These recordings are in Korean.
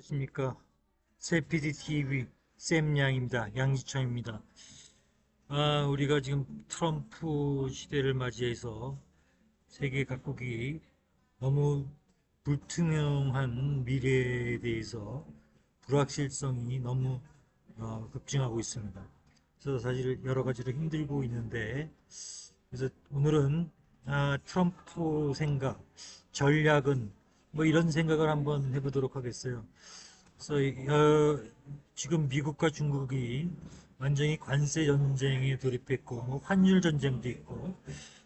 안녕하십니까. 세피디 TV 쌤양입니다. 양지천입니다. 우리가 지금 트럼프 시대를 맞이해서 세계 각국이 너무 불투명한 미래에 대해서 불확실성이 너무 급증하고 있습니다. 그래서 사실 여러 가지로 힘들고 있는데, 그래서 오늘은 트럼프 생각, 전략은 뭐 이런 생각을 한번 해보도록 하겠어요. 그래서 지금 미국과 중국이 완전히 관세 전쟁에 돌입했고 뭐 환율 전쟁도 있고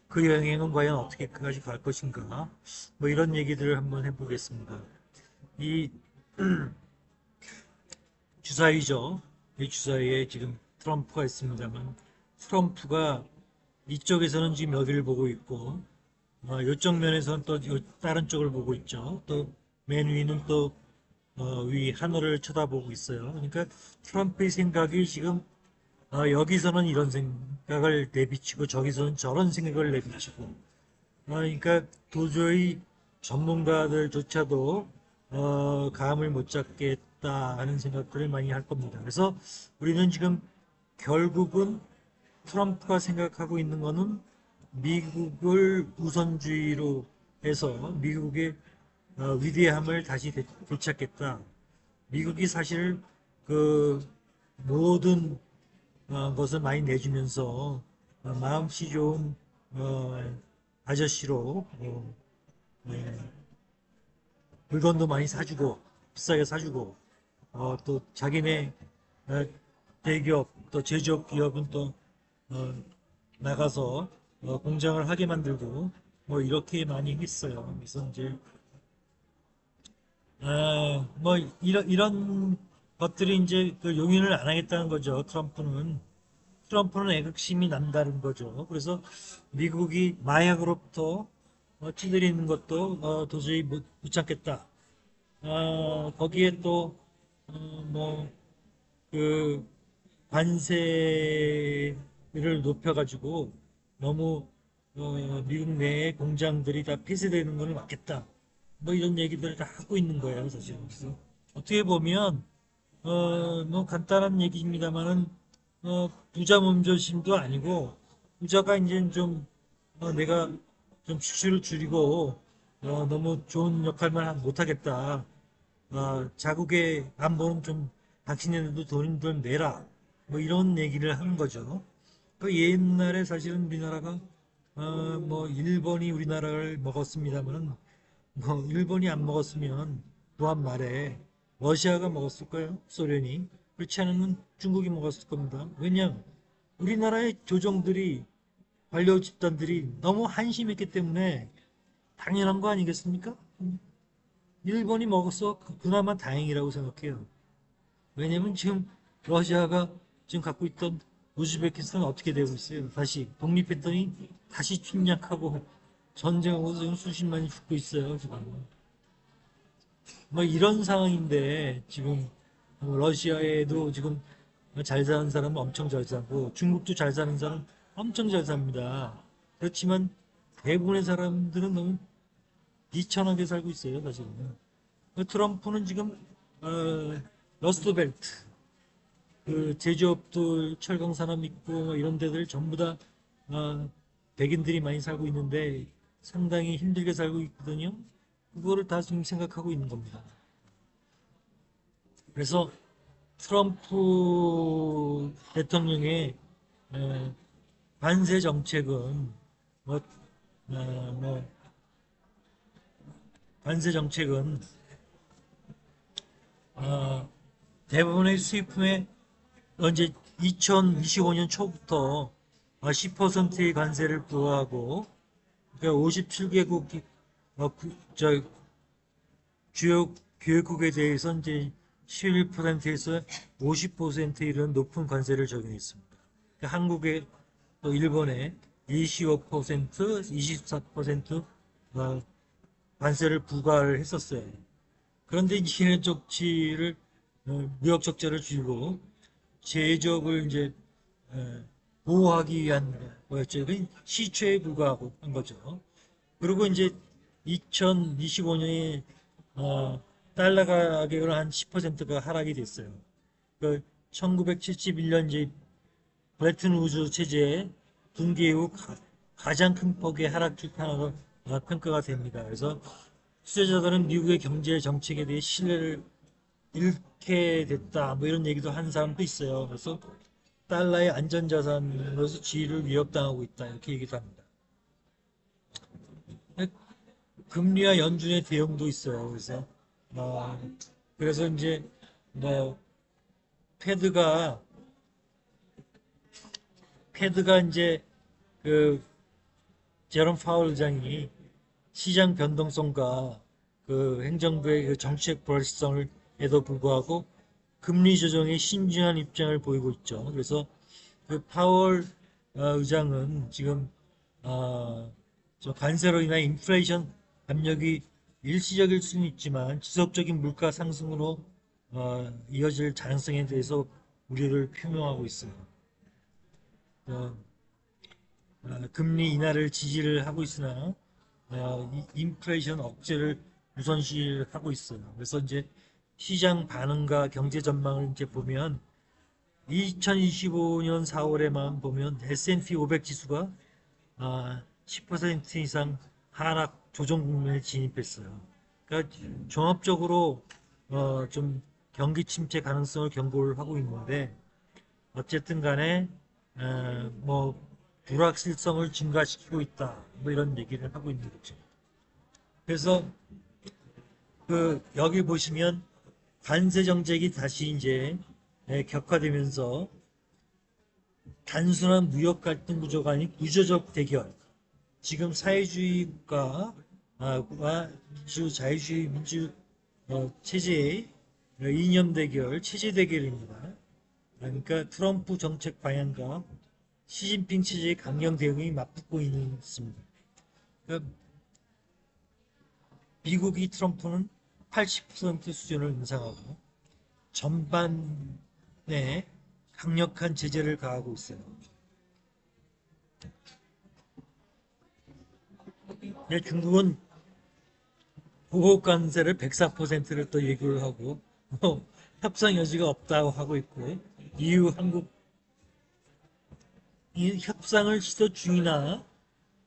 그 영향은 과연 어떻게까지 갈 것인가 뭐 이런 얘기들을 한번 해보겠습니다. 이 주사위죠. 이 주사위에 지금 트럼프가 있습니다만 트럼프가 이쪽에서는 지금 여기를 보고 있고 이쪽 면에서는 또 다른 쪽을 보고 있죠. 또 맨 위는 또 위 하늘을 쳐다보고 있어요. 그러니까 트럼프의 생각이 지금 여기서는 이런 생각을 내비치고 저기서는 저런 생각을 내비치고 그러니까 도저히 전문가들조차도 감을 못 잡겠다 하는 생각들을 많이 할 겁니다. 그래서 우리는 지금 결국은 트럼프가 생각하고 있는 거는 미국을 우선주의로 해서 미국의 위대함을 다시 되찾겠다. 미국이 사실 그 모든 것을 많이 내주면서 마음씨 좋은 아저씨로 네, 물건도 많이 사주고 비싸게 사주고 또 자기네 어, 대기업 또 제조업 기업은 또 어, 나가서 공장을 하게 만들고 뭐 이렇게 많이 했어요. 그래서 이제 뭐 이런 것들이 이제 그 용인을 안 하겠다는 거죠. 트럼프는 애국심이 남다른 거죠. 그래서 미국이 마약으로부터 찌들이는 것도 도저히 못 참겠다. 거기에 또 뭐 그 관세를 높여가지고 너무 미국 내에 공장들이 다 폐쇄되는 것을 막겠다. 뭐 이런 얘기들을 다 하고 있는 거예요, 사실. 그래서 어떻게 보면 뭐 간단한 얘기입니다만은 부자 몸조심도 아니고 부자가 이제 좀 내가 좀 수출을 줄이고 너무 좋은 역할만 못하겠다. 자국의 안보는 좀 당신네들도 돈 좀 내라. 뭐 이런 얘기를 하는 거죠. 그 옛날에 사실은 우리나라가 뭐 일본이 우리나라를 먹었습니다만 뭐 일본이 안 먹었으면 또한 말에 러시아가 먹었을 거예요. 소련이. 그렇지 않으면 중국이 먹었을 겁니다. 왜냐하면 우리나라의 조정들이 관료 집단들이 너무 한심했기 때문에 당연한 거 아니겠습니까? 일본이 먹었어 그나마 다행이라고 생각해요. 왜냐면 지금 러시아가 지금 갖고 있던 우즈베키스탄은 어떻게 되고 있어요? 다시 독립했더니 다시 침략하고 전쟁하고 지금 수십만이 죽고 있어요. 지금. 뭐 이런 상황인데 지금 러시아에도 지금 잘 사는 사람은 엄청 잘 사고 중국도 잘 사는 사람 엄청 잘 삽니다. 그렇지만 대부분의 사람들은 너무 비천하게 살고 있어요, 사실은. 트럼프는 지금 러스트벨트 그 제조업도 철강 산업 있고 뭐 이런 데들 전부 다 어, 백인들이 많이 살고 있는데 상당히 힘들게 살고 있거든요. 그거를 다 지금 생각하고 있는 겁니다. 그래서 트럼프 대통령의 에, 관세 정책은 뭐, 뭐 관세 정책은 어, 대부분의 수입품에 이제 2025년 초부터 10%의 관세를 부과하고 그러니까 57개국 주요 교역국에 대해서 이제 11%에서 50% 이런 높은 관세를 적용했습니다. 그러니까 한국에 또 일본에 25%, 24% 관세를 부과를 했었어요. 그런데 이제 적치를 무역 적자를 줄이고 제적을 이제 보호하기 위한 뭐였죠? 시초에 불과하고 한 거죠. 그리고 이제 2025년에 달러 가격은 한 10%가 하락이 됐어요. 그 1971년 이제 브레튼 우즈 체제의 붕괴 이후 가장 큰 폭의 하락 중 하나로 평가가 됩니다. 그래서 투자자들은 미국의 경제 정책에 대해 신뢰를 잃게 됐다. 뭐 이런 얘기도 하는 사람도 있어요. 그래서 달러의 안전자산으로서 지위를 위협당하고 있다. 이렇게 얘기도 합니다. 금리와 연준의 대응도 있어요. 어, 그래서 이제 뭐 패드가 패드가 이제 그 제롬 파월 의장이 시장 변동성과 그 행정부의 그 정책 불확실성에도 불구하고 금리 조정에 신중한 입장을 보이고 있죠. 그래서 그 파월 의장은 지금 저 관세로 인한 인플레이션 압력이 일시적일 수는 있지만 지속적인 물가 상승으로 이어질 가능성에 대해서 우려를 표명하고 있어요. 어, 금리 인하를 지지를 하고 있으나 인플레이션 억제를 우선시하고 있어요. 그래서 이제 시장 반응과 경제 전망을 이제 보면 2025년 4월에만 보면 S&P 500 지수가 10% 이상 하락 조정 국면에 진입했어요. 그러니까 종합적으로 좀 경기 침체 가능성을 경고를 하고 있는데 어쨌든 간에 뭐 불확실성을 증가시키고 있다. 뭐 이런 얘기를 하고 있는 거죠. 그래서 그 여기 보시면 관세 정책이 다시 이제 격화되면서 단순한 무역 갈등 구조가 아닌 구조적 대결. 지금 사회주의 국가와 민주 자유주의 민주 체제의 이념 대결, 체제 대결입니다. 그러니까 트럼프 정책 방향과 시진핑 체제의 강경 대응이 맞붙고 있습니다. 그러니까 미국이 트럼프는 80% 수준을 인상하고 전반에 강력한 제재를 가하고 있어요. 중국은 보복 관세를 104%를 또 예고를 하고 협상 여지가 없다고 하고 있고 이후 한국 이 협상을 시도 중이나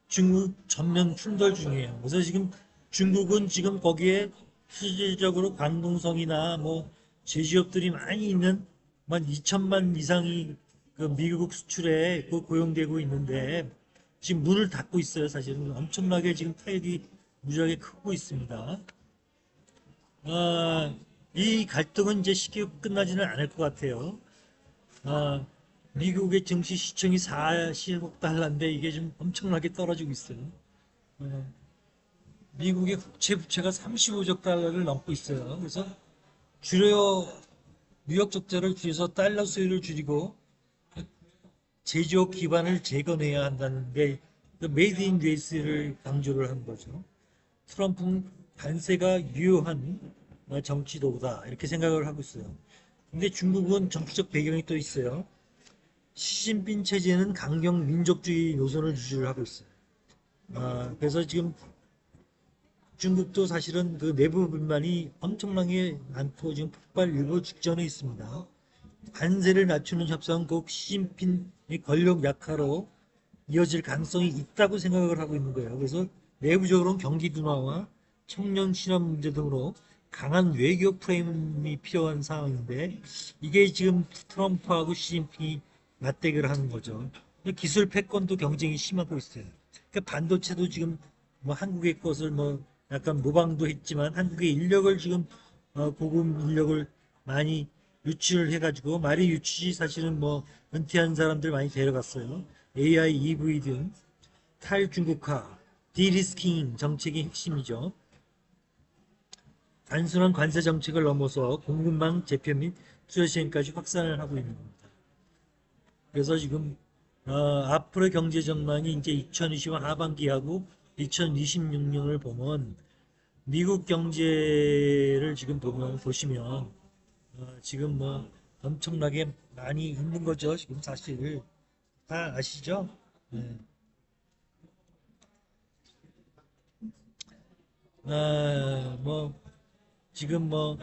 중국 전면 충돌 중이에요. 그래서 지금 중국은 지금 거기에 실질적으로 관동성이나 뭐 제조업들이 많이 있는 만 2천만 이상이 그 미국 수출에 그 고용되고 있는데 지금 문을 닫고 있어요. 사실은 엄청나게 지금 타격이 무지하게 크고 있습니다. 아, 이 갈등은 이제 쉽게 끝나지는 않을 것 같아요. 아, 미국의 증시 시총이 40억 달러인데 이게 좀 엄청나게 떨어지고 있어요. 어, 미국의 국채 부채가 35조 달러를 넘고 있어요. 그래서 줄여 무역 적자를 줄여서 달러 수요를 줄이고 제조업 기반을 재건해야 한다는 게 메이드 인 US를 강조를 한 거죠. 트럼프는 관세가 유효한 정치도구다 이렇게 생각을 하고 있어요. 근데 중국은 정치적 배경이 또 있어요. 시진핑 체제는 강경 민족주의 노선을 유지를 하고 있어요. 그래서 지금 중국도 사실은 그 내부 불만이 엄청나게 많고 지금 폭발 일보 직전에 있습니다. 관세를 낮추는 협상은 꼭 시진핑의 권력 약화로 이어질 가능성이 있다고 생각을 하고 있는 거예요. 그래서 내부적으로는 경기 둔화와 청년 실업 문제 등으로 강한 외교 프레임이 필요한 상황인데 이게 지금 트럼프하고 시진핑이 맞대결을 하는 거죠. 기술 패권도 경쟁이 심하고 있어요. 그러니까 반도체도 지금 뭐 한국의 것을 뭐 약간 모방도 했지만 한국의 인력을 지금 고급 인력을 많이 유치를 해가지고 말이 유치 사실은 뭐 은퇴한 사람들 많이 데려갔어요. AI, EV 등 탈중국화, 디리스킹 정책이 핵심이죠. 단순한 관세 정책을 넘어서 공급망 재편 및 투자 시행까지 확산을 하고 있는 겁니다. 그래서 지금 앞으로의 경제 전망이 이제 2020년 하반기하고 2026년을 보면 미국 경제를 지금 보시면 지금 뭐 엄청나게 많이 있는 거죠. 지금 사실 다 아시죠? 네. 뭐 지금 뭐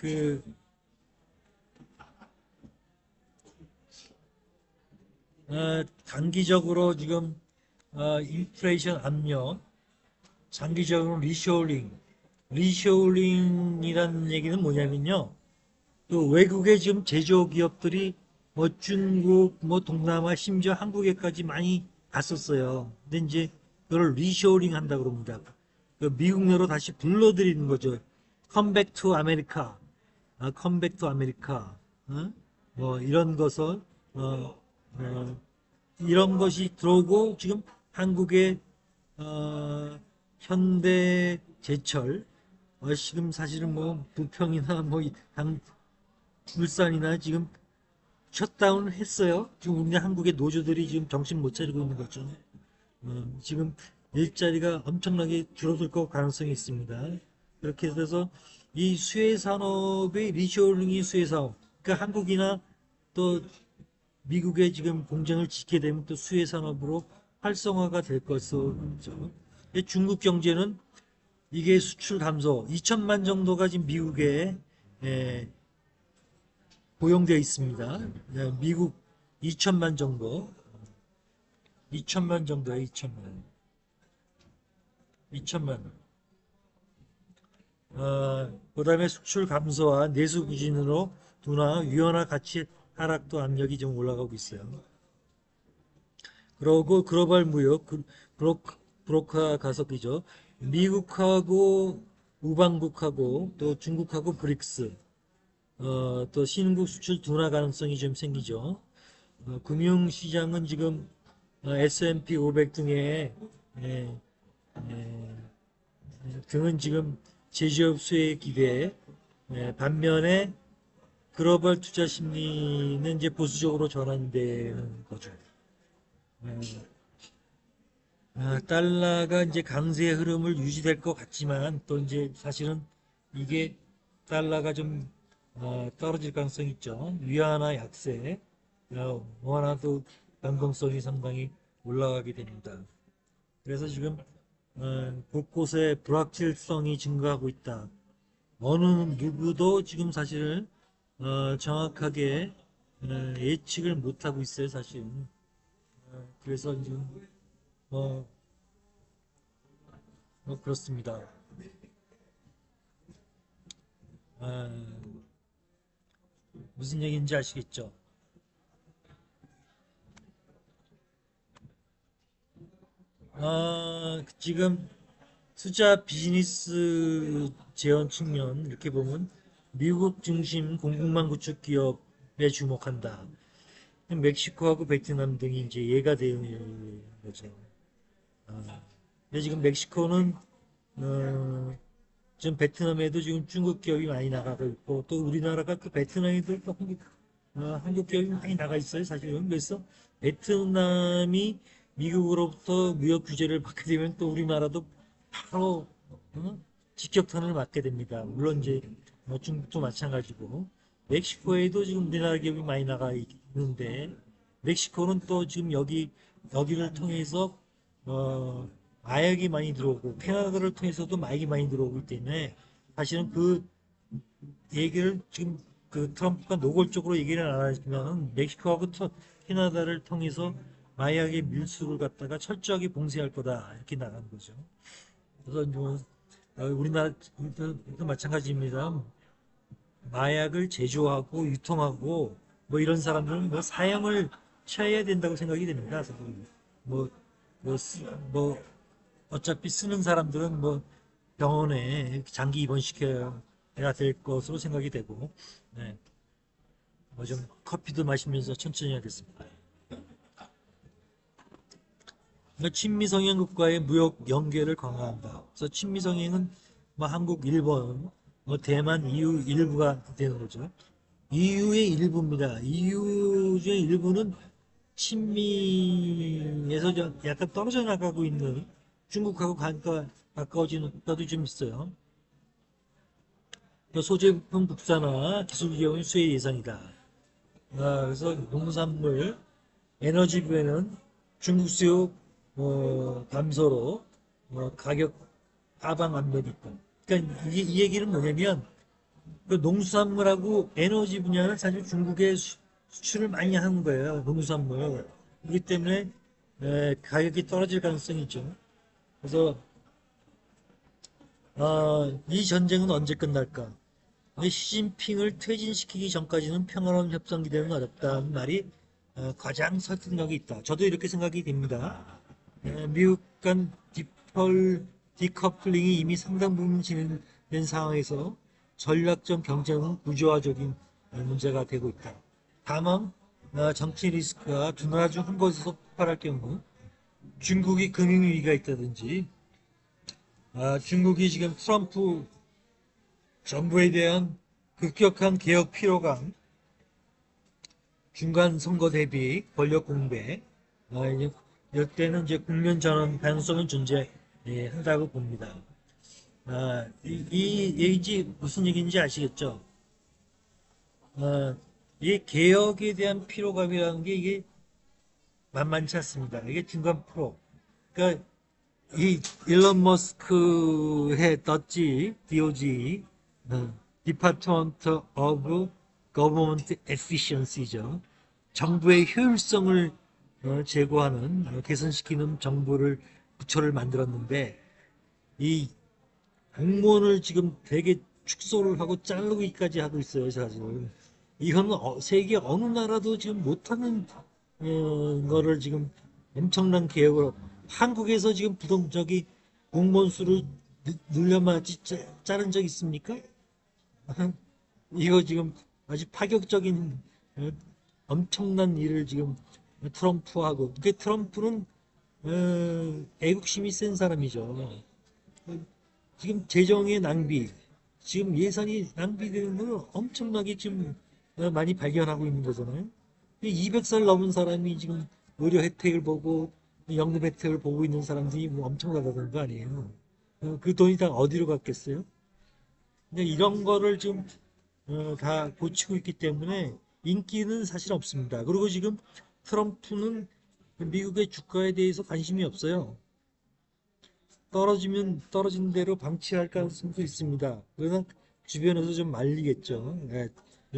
그 단기적으로 지금 인플레이션 압력, 장기적으로 리쇼링이라는 얘기는 뭐냐면요. 그 외국의 지금 제조 기업들이 뭐 중국, 뭐 동남아, 심지어 한국에까지 많이 갔었어요. 근데 이제 그걸 리쇼링 한다 그럽니다. 그 미국내로 다시 불러들이는 거죠. 컴백 투 아메리카, 컴백 투 아메리카, 뭐 이런 것을 어, 어, 이런 것이 들어오고 지금 한국의 현대 제철 지금 사실은 뭐 부평이나 뭐 울산이나 지금 셧다운 했어요. 지금 우리 한국의 노조들이 지금 정신 못 차리고 있는 거죠. 지금 일자리가 엄청나게 줄어들 것 가능성이 있습니다. 그렇게 돼서 이 수혜 산업의 리쇼링이 수혜 사업, 그러니까 한국이나 또 미국에 지금 공장을 짓게 되면 또 수혜 산업으로 활성화가 될 것으로 중국 경제는 이게 수출 감소 2천만 정도가 지금 미국에 예, 고용되어 있습니다. 미국 2천만 정도, 2천만 정도에 2천만, 2천만. 그다음에 수출 감소와 내수 부진으로 둔화, 위안화 가치 하락도 압력이 좀 올라가고 있어요. 그러고 글로벌 무역, 브로커 가속이죠. 미국하고 우방국하고 또 중국하고 브릭스, 또 신흥국 수출 둔화 가능성이 좀 생기죠. 금융시장은 지금 S&P 500 등의 예, 예, 등은 지금 제조업 수혜 기대, 반면에 글로벌 투자 심리는 이제 보수적으로 전환되는 거죠. 예, 달러가 이제 강세의 흐름을 유지될 것 같지만 또 이제 사실은 이게 달러가 좀 떨어질 가능성이 있죠. 위안화 약세, 원화도 변동성이 상당히 올라가게 됩니다. 그래서 지금 곳곳에 불확실성이 증가하고 있다. 어느 누구도 지금 사실 정확하게 예측을 못하고 있어요, 사실은. 그래서 지금 뭐, 뭐 그렇습니다. 아, 무슨 얘기인지 아시겠죠? 지금 투자 비즈니스 재원 측면 이렇게 보면 미국 중심 공급망 구축 기업에 주목한다. 멕시코하고 베트남 등이 이제 예가 되는 거죠. 근데 지금 멕시코는 지금 베트남에도 지금 중국 기업이 많이 나가고 있고 또 우리나라가 그 베트남에도 또 한국 기업이 많이 나가 있어요. 사실은 그래서 베트남이 미국으로부터 무역 규제를 받게 되면 또 우리나라도 바로 직격탄을 맞게 됩니다. 물론 이제 뭐 중국도 마찬가지고 멕시코에도 지금 우리나라 기업이 많이 나가 있는데 멕시코는 또 지금 여기를 통해서 어, 마약이 많이 들어오고 캐나다를 통해서도 마약이 많이 들어오기 때문에 사실은 그 얘기를 지금 그 트럼프가 노골적으로 얘기를 안 하지만은 멕시코하고 캐나다를 통해서 마약의 밀수를 갖다가 철저하게 봉쇄할 거다 이렇게 나간 거죠. 그래서 뭐 우리나라도 마찬가지입니다. 마약을 제조하고 유통하고 뭐 이런 사람들은 뭐 사형을 취해야 된다고 생각이 됩니다. 뭐, 뭐, 뭐 어차피 쓰는 사람들은 뭐 병원에 장기 입원시켜야 될 것으로 생각이 되고, 네. 뭐 좀 커피도 마시면서 천천히 하겠습니다. 그러니까 친미 성향국과의 무역 연계를 강화한다. 그래서 친미 성향은 뭐 한국, 일본, 뭐 대만, EU 일부가 되는 거죠. EU의 일부입니다. EU 중에 일부는 친미에서 약간 떨어져 나가고 있는 중국하고 가까워지는 국가도 좀 있어요. 소재품 국산화, 기술 기업은 수혜 예상이다. 그래서 농산물, 에너지 부에는 중국 수요 감소로 가격 하방 압력이 있다. 그러니까 이 얘기는 뭐냐면 그 농수산물하고 에너지 분야는 사실 중국에 수출을 많이 하는 거예요. 농수산물. 그렇기 때문에 가격이 떨어질 가능성이 있죠. 그래서 이 전쟁은 언제 끝날까? 근데 시진핑을 퇴진시키기 전까지는 평화로운 협상 기대는 어렵다는 말이 가장 설득력이 있다. 저도 이렇게 생각이 됩니다. 미국 간 디커플링이 이미 상당 부분 진행된 상황에서 전략적 경쟁은 구조화적인 문제가 되고 있다. 다만 정치 리스크가 두 나라 중 한 곳에서 폭발할 경우 중국이 금융위기가 있다든지 중국이 지금 트럼프 정부에 대한 급격한 개혁 피로감, 중간 선거 대비 권력 공백, 이럴 때는 이제 국면 전환 가능성은 존재한다고 봅니다. 이 얘기 무슨 얘기인지 아시겠죠? 이 개혁에 대한 피로감이라는 게 이게 만만치 않습니다. 이게 중간 프로. 그러니까 이 일론 머스크의 떴지, DOG, Department of Government Efficiency죠. 정부의 효율성을 제고하는, 개선시키는 정부를, 부처를 만들었는데, 이 공무원을 지금 되게 축소를 하고 자르기까지 하고 있어요, 사실. 이거는 세계 어느 나라도 지금 못하는 거를 지금 엄청난 개혁으로 한국에서 지금 부동적이 공무원 수를 늘려마지 자른 적 있습니까? 이거 지금 아주 파격적인 어, 엄청난 일을 지금 트럼프하고 그 트럼프는 애국심이 센 사람이죠. 지금 재정의 낭비, 지금 예산이 낭비되는 걸 엄청나게 지금 많이 발견하고 있는 거잖아요. 200살 넘은 사람이 지금 의료 혜택을 보고 연금 혜택을 보고 있는 사람들이 뭐 엄청나다는 거 아니에요. 그 돈이 다 어디로 갔겠어요? 근데 이런 거를 지금 다 고치고 있기 때문에 인기는 사실 없습니다. 그리고 지금 트럼프는 미국의 주가에 대해서 관심이 없어요. 떨어지면 떨어진 대로 방치할 가능성도 있습니다. 그러나 주변에서 좀 말리겠죠.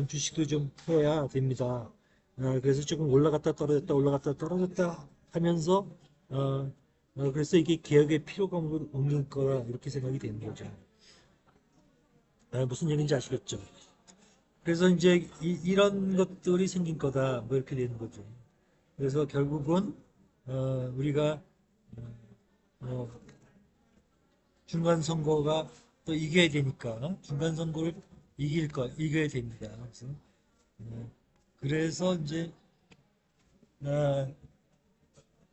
주식도 좀 해야 됩니다. 그래서 조금 올라갔다 떨어졌다 올라갔다 떨어졌다 하면서 그래서 이게 개혁의 필요감을 옮길 거라 이렇게 생각이 되는 거죠. 무슨 얘기인지 아시겠죠? 그래서 이제 런 것들이 생긴 거다 뭐 이렇게 되는 거죠. 그래서 결국은 우리가 어, 중간 선거가 또 이겨야 되니까 중간 선거를 이겨야 됩니다. 그래서 이제 아,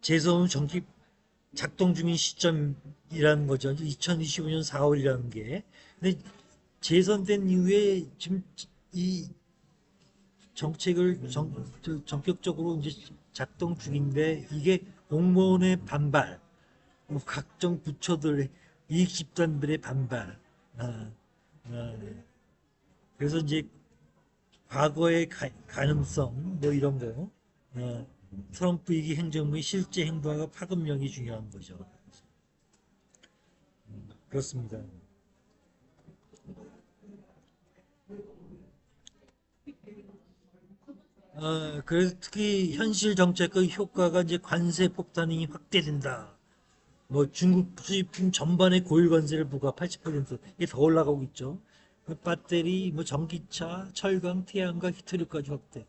재선 정기 작동 중인 시점이라는 거죠. 2025년 4월이라는 게. 근데 재선된 이후에 지금 이 정책을 전격적으로 이제 작동 중인데 이게 공무원의 반발, 뭐 각종 부처들, 이익 집단들의 반발. 아, 아, 그래서 이제 과거의 가능성 뭐 이런 거, 트럼프 이기 행정부의 실제 행보가 파급력이 중요한 거죠. 그렇습니다. 그래서 특히 현실 정책의 효과가 이제 관세 폭탄이 확대된다. 뭐 중국 수입품 전반의 고유 관세를 부과 80% 이게 더 올라가고 있죠. 그 배터리, 뭐 전기차, 철강, 태양광, 히토류까지 확대.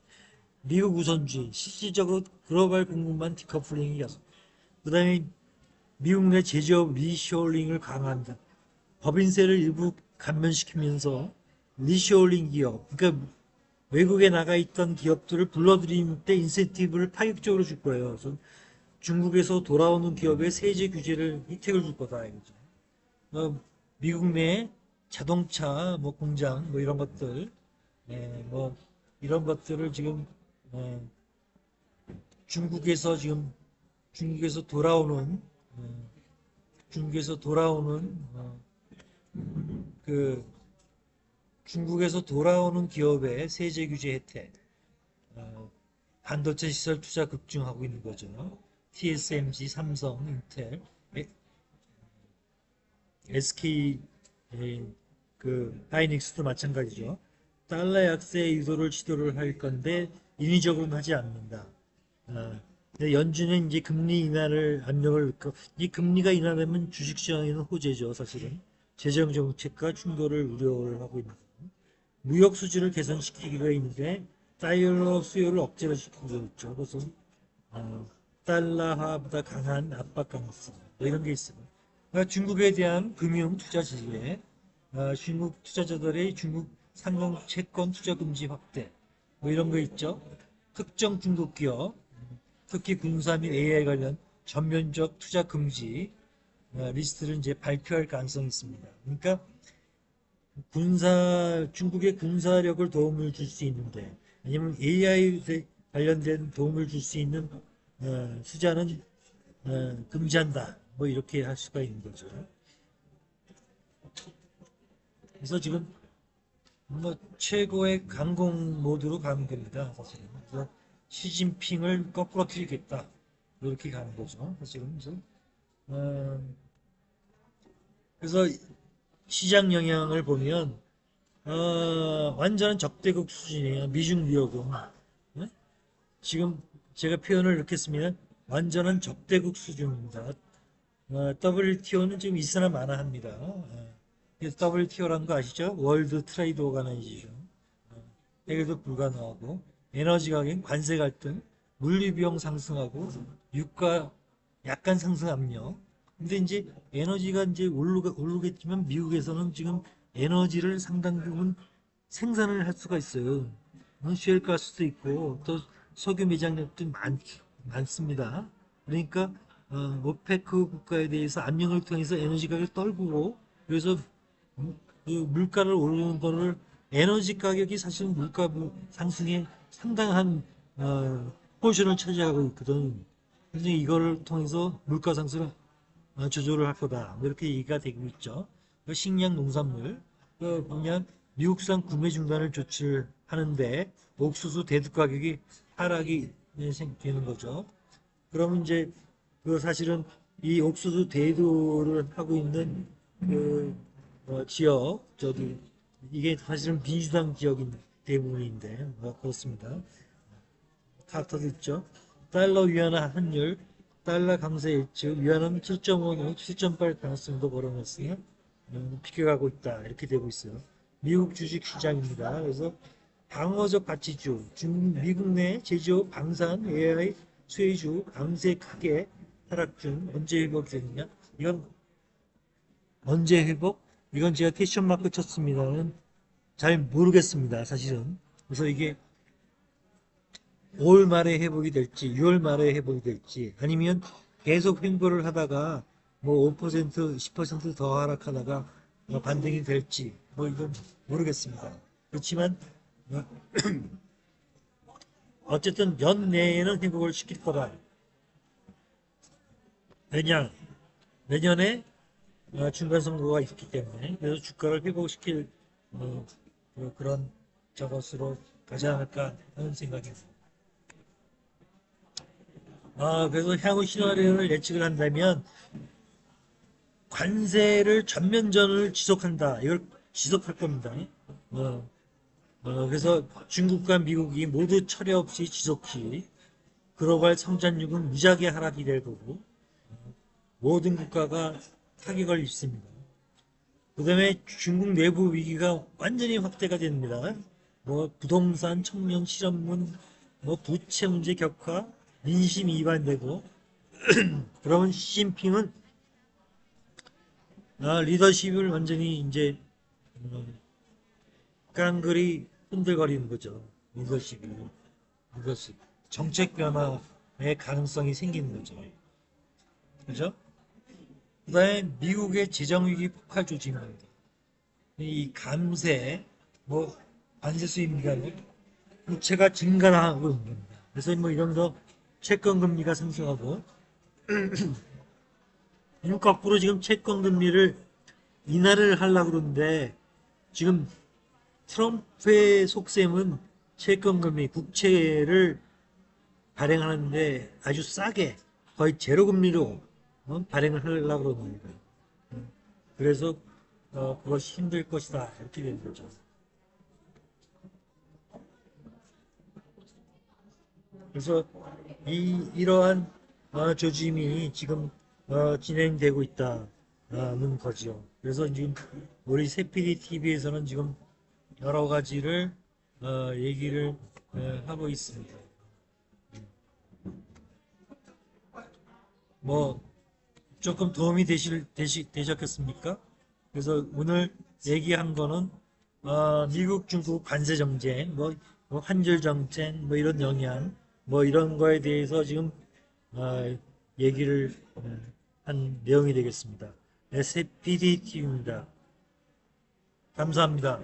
미국 우선주의, 실질적으로 글로벌 공급망 디커플링이 가서. 그다음에 미국 내 제조업 리쇼링을 강화한다. 법인세를 일부 감면시키면서 리쇼링 기업, 그러니까 외국에 나가 있던 기업들을 불러들이는 때 인센티브를 파격적으로 줄 거예요. 그래서 중국에서 돌아오는 기업에 세제 규제를 혜택을 줄 거다 이거죠. 미국 내 자동차 뭐 공장 뭐 이런 것들, 뭐 이런 것들을 지금 예, 중국에서 지금 중국에서 돌아오는 어, 중국에서 돌아오는 그 중국에서 돌아오는 기업의 세제 규제 혜택, 어, 반도체 시설 투자 급증하고 있는 거죠. TSMC, 삼성, 인텔, SK 하이닉스도 마찬가지죠. 달러 약세 유도를 시도를 할 건데 인위적으로는 하지 않는다. 근데 연준은 이제 금리 인하를 압력을 넣고 이 금리가 인하되면 주식시장에는 호재죠, 사실은. 재정 정책과 충돌을 우려를 하고 있는 거예요. 무역 수지를 개선시키기가 있는데 달러 수요를 억제를 시키고 있죠. 그래서 어, 달러화보다 강한 압박 강성 뭐 이런 게 있어요. 그러니까 중국에 대한 금융 투자 제재, 중국 투자자들의 중국 상공 채권 투자 금지 확대 뭐 이런 거 있죠. 특정 중국 기업, 특히 군사 및 AI 관련 전면적 투자 금지 리스트를 이제 발표할 가능성이 있습니다. 그러니까 중국의 군사력을 도움을 줄 수 있는데, 아니면 AI 관련된 도움을 줄 수 있는 투자는 금지한다. 뭐 이렇게 할 수가 있는 거죠. 그래서 지금 뭐 최고의 강공 모드로 가는 겁니다. 사실은. 그래서 시진핑을 거꾸로 틀겠다. 이렇게 가는 거죠. 사실은. 어, 그래서 시장 영향을 보면 완전한 적대국 수준이에요. 미중 무역은. 네? 지금 제가 표현을 이렇게 쓰면 완전한 적대국 수준입니다. WTO는 지금 있으나 마나 합니다. WTO라는 거 아시죠? 월드 트레이드 오가나이제이션. 해결도 불가능하고 에너지 가격 관세 갈등, 물리 비용 상승하고 유가 약간 상승 압력. 근데 이제 에너지가 이제 오르겠지만 미국에서는 지금 에너지를 상당 부분 생산을 할 수가 있어요. 셰일가스도 있고 또 석유 매장력도 많습니다. 그러니까 오페크 국가에 대해서 압력을 통해서 에너지 가격을 떨구고 그래서 그 물가를 오르는 거를 에너지 가격이 사실 물가 상승에 상당한 포션을 차지하고 있거든. 그래서 이거를 통해서 물가 상승을 조절을 할 거다. 뭐 이렇게 얘기가 되고 있죠. 식량, 농산물 보면 미국산 구매 중단을 조치를 하는데 옥수수 대두 가격이 하락이 되는 거죠. 그러면 이제 사실은 이 옥수수 대두를 하고 있는 그 지역 저기 이게 사실은 민주당 지역인 대부분인데 그렇습니다. 카터도 있죠. 달러 위안화 환율, 달러 강세 일치, 위안화는 7.5, 7.8 가능성도 거론했으니 비켜가고 있다 이렇게 되고 있어요. 미국 주식 시장입니다. 그래서 방어적 가치주, 미국 내 제조, 방산, AI, 수혜주, 강세 크게 하락 중 언제 회복되느냐? 이건 언제 회복? 이건 제가 퀘션 마크 쳤습니다는 잘 모르겠습니다. 사실은. 그래서 이게 5월 말에 회복이 될지 6월 말에 회복이 될지 아니면 계속 횡보를 하다가 뭐 5% 10%더 하락하다가 반등이 될지 뭐 이건 모르겠습니다. 그렇지만 어쨌든 연내에는 회복을 시킬 거다. 왜냐? 내년에 중간 선거가 있기 때문에 그래서 주가를 회복시킬 그런 저것으로 가지 않을까 하는 생각입니다. 그래서 향후 시나리오를 예측을 한다면 관세를 전면전을 지속한다. 이걸 지속할 겁니다. 그래서 중국과 미국이 모두 철회 없이 지속시 글로벌 성장률은 무지하게 하락이 될 거고 모든 국가가 타격을 입습니다. 그 다음에 중국 내부 위기가 완전히 확대가 됩니다. 뭐 부동산, 청년 실업문, 뭐 부채 문제 격화, 민심 이반되고 그러면 시진핑은 리더십을 완전히 이제 깡그리 흔들거리는 거죠. 리더십. 정책 변화의 가능성이 생기는 거죠. 그죠? 그 다음에 미국의 재정위기 폭발 조짐입니다. 이 감세, 뭐, 관세 수입 미달, 부채가 증가하고 있는 겁니다. 그래서 뭐 이런 거 채권 금리가 상승하고, 거꾸로 지금 채권 금리를 인하를 하려고 그러는데, 지금 트럼프의 속셈은 채권 금리, 국채를 발행하는데 아주 싸게, 거의 제로 금리로 발행을 하려고 그러는 겁니다. 그래서 그것이 힘들 것이다. 이렇게 되는 거죠. 그래서 이러한 조짐이 지금 진행되고 있다는 거죠. 그래서 지금 우리 세피디 TV에서는 지금 여러 가지를 얘기를 하고 있습니다. 뭐 조금 도움이 되셨겠습니까? 그래서 오늘 얘기한 거는 미국 중국 관세 정책, 뭐 환율 정책, 뭐 이런 영향, 뭐 이런 거에 대해서 지금 어, 얘기를 한 내용이 되겠습니다. SPDTV입니다. 감사합니다.